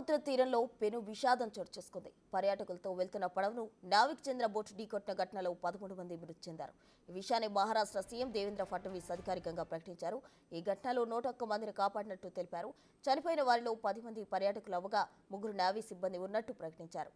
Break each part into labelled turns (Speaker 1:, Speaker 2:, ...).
Speaker 1: సముద్ర తీరంలో పెను విషాదం చోటు చేసుకుంది. పర్యాటకులతో వెళ్తున్న పడవను నావిక్ చెందిన బోటు ఢీకొట్టిన ఘటనలో 13 మంది మృతి చెందారు. ఈ విషయాన్ని మహారాష్ట్ర సీఎం దేవేంద్ర ఫడ్నవీస్ అధికారికంగా ప్రకటించారు. ఈ ఘటనలో 101 మందిని కాపాడినట్టు తెలిపారు. చనిపోయిన వారిలో 10 మంది పర్యాటకులు అవ్వగా 3 నావీ సిబ్బంది ఉన్నట్టు ప్రకటించారు.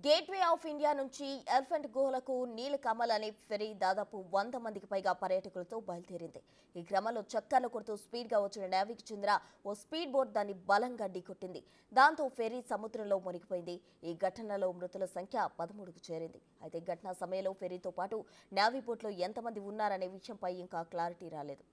Speaker 1: గేట్వే ఆఫ్ ఇండియా నుంచి ఎలిఫెంట్ గుహలకు నీలకమల్ అనే ఫెరీ దాదాపు 100 మందికి పైగా పర్యాటకులతో బయలుదేరింది. ఈ క్రమంలో చక్కర్లు కొడుతూ స్పీడ్గా వచ్చిన నావిక్ చెందిన ఓ స్పీడ్ బోట్ దాన్ని బలంగా ఢీకొట్టింది. దాంతో ఫెరీ సముద్రంలో మునిగిపోయింది. ఈ ఘటనలో మృతుల సంఖ్య 13కు చేరింది. అయితే ఘటనా సమయంలో ఫెరీతో పాటు నావీ బోట్లో ఎంతమంది ఉన్నారనే విషయంపై ఇంకా క్లారిటీ రాలేదు.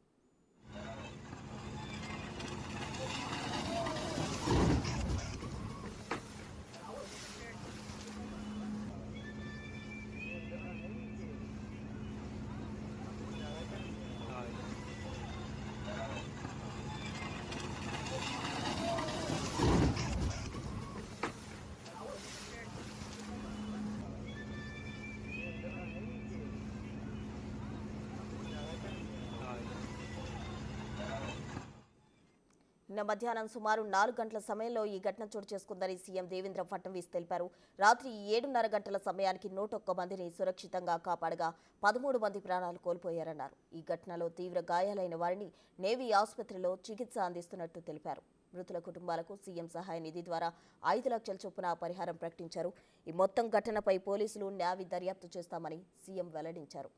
Speaker 1: నిన్న మధ్యాహ్నం సుమారు 4 గంటల సమయంలో ఈ ఘటన చోటు చేసుకుందని సీఎం దేవేంద్ర ఫడ్నవీస్ తెలిపారు. రాత్రి 7:30 గంటల సమయానికి 101 మందిని సురక్షితంగా కాపాడగా 13 మంది ప్రాణాలు కోల్పోయారన్నారు. ఈ ఘటనలో తీవ్ర గాయాలైన వారిని నేవీ ఆసుపత్రిలో చికిత్స అందిస్తున్నట్టు తెలిపారు. మృతుల కుటుంబాలకు సీఎం సహాయ నిధి ద్వారా 5 లక్షల చొప్పున పరిహారం ప్రకటించారు. ఈ మొత్తం ఘటనపై పోలీసులు నావీ దర్యాప్తు చేస్తామని సీఎం వెల్లడించారు.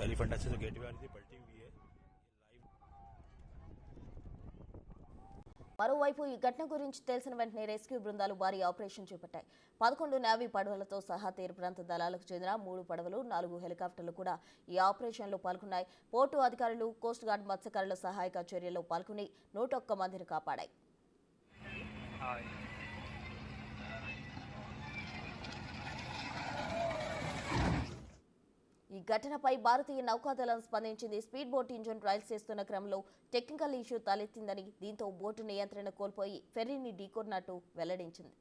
Speaker 2: एलिफेंट अच्छे से गेटवे वाली थी पलटी हुई है।
Speaker 1: మరోవైపు ఈ ఘటన గురించి తెలిసిన వెంటనే రెస్క్యూ బృందాలు భారీ ఆపరేషన్ చేపట్టాయి. 11 నావీ పడవలతో సహా తీర ప్రాంత దళాలకు చెందిన 3 పడవలు 4 హెలికాప్టర్లు కూడా ఈ ఆపరేషన్లో పాల్గొన్నాయి. పోర్టు అధికారులు, కోస్ట్ గార్డ్, మత్స్యకారుల సహాయక చర్యల్లో పాల్గొని 101 మందిని కాపాడాయి. ఈ ఘటనపై భారతీయ నౌకాదళం స్పందించింది. స్పీడ్ బోట్ ఇంజిన్ ట్రయల్స్ చేస్తున్న క్రమంలో టెక్నికల్ ఇష్యూ తలెత్తిందని, దీంతో బోటు నియంత్రణ కోల్పోయి ఫెర్రీని ఢీకొన్నట్టు వెల్లడించింది.